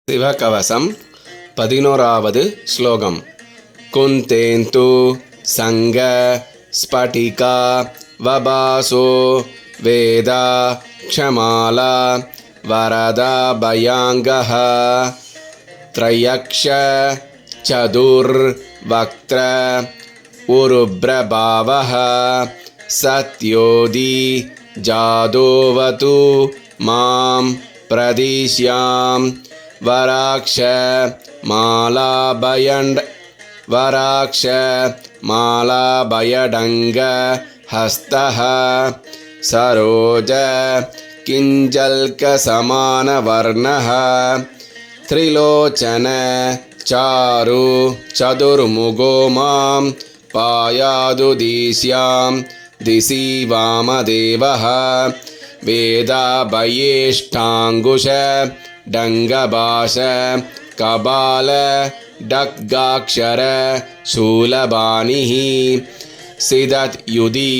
शिवकवसं 11வது श्लोकम् कुन्तेन्तु संग स्फटिका वबासो वेदा क्षमाला वरदा भयांगः त्रयक्ष चतुर्वक्त्र उरुभ्रभावः सत्योदी जादोवतु मां प्रदिश्यां वराक्ष मालाभयडंग हस्तः सरोज किंजल्कसमानवर्णः त्रिलोचन चारु चतुर्मुखो मां पायादु दिश्यां दिशि वामदेवः वेदाभयेष्टाङ्कुश डंगभाष कबाल डग्गाक्षर शूलबाणिः सिदत्युदी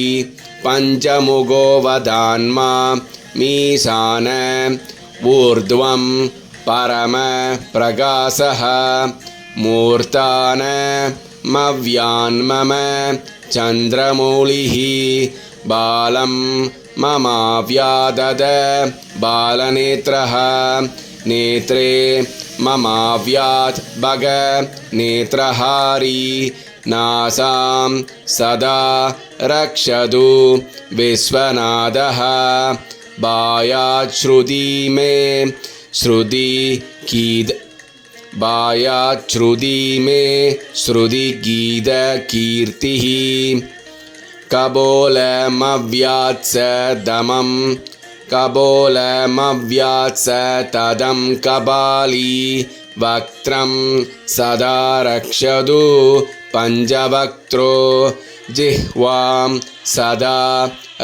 पंचमुखो वदान्मा मीशान ऊर्ध्वं परम प्रकाशः मूर्तानमव्यान्मम चन्द्रमौलिः बालं ममाव्यादद बालनेत्रः नेत्रे ममाव्यात् भग नेत्रहारी नासां सदा रक्षतु विश्वनाथः बायात् श्रुति मे श्रुति गीत कीर्तिः कपोलमव्यात्स दमं कपोलमव्यात्स तदं कपाली वक्त्रं सदा रक्षतु पंचवक्त्रो जिह्वां सदा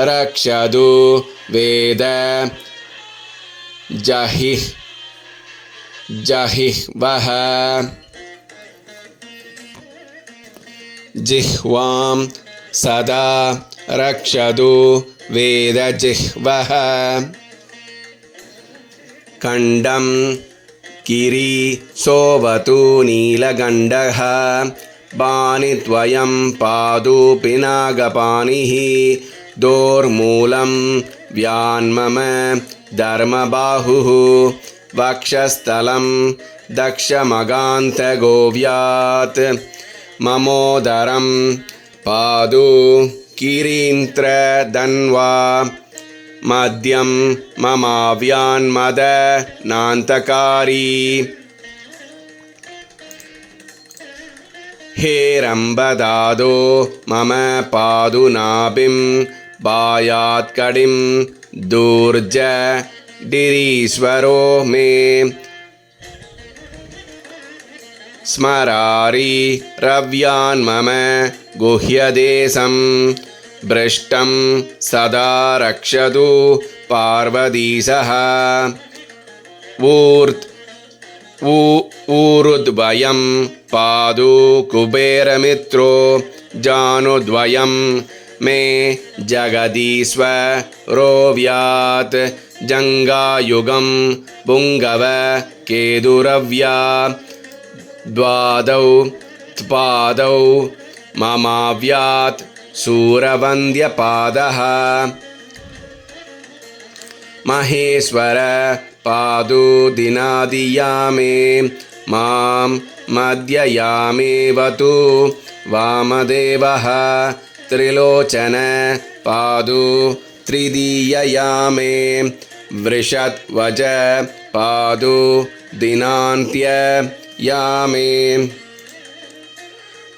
रक्षतु वेद जहिह्वः जिह्वां सदा रक्षतु वेदजिह्वः खण्डं गिरि सोवतु नीलगण्डः पाणिद्वयं पादु पिनाकपाणिः दोर्मूलं व्यान्मम धर्मबाहुः वक्षस्थलं दक्षमगान्तगोव्यात् ममोदरं पादु कीरीन्द्रधन्वा मध्यं ममाव्यान्मदनान्तकारी हेरम्बदादो मम पादु नाभिं बायात्कडिं दूर्जडिरीश्वरो मे स्मरारि रव्यान्मम गुह्यदेशं भ्रष्टं सदा रक्षतु पार्वतीशः ऊरुद्वयं पादु कुबेरमित्रो जानुद्वयं मे जगदीश्वरो व्यात् जङ्गायुगं पुङ्गव केतुरव्या द्वादौ पादौ ममाव्यात् सूरवन्द्यपादः महेश्वर पादु दिनादियामे मां मध्ययामेवतु वामदेवः त्रिलोचन पादु त्रिदीययामे वृषध्वज पादु दिनान्त्ययामे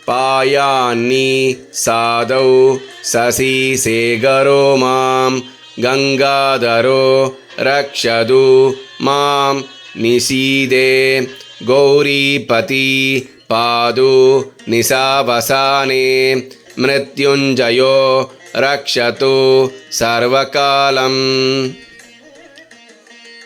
पायान्नी साधौ शशिशेखरो मां गंगाधरो रक्षतु मां निशीदे गौरीपति पादु निशावसाने मृत्युञ्जयो रक्षतु सर्वकालम्।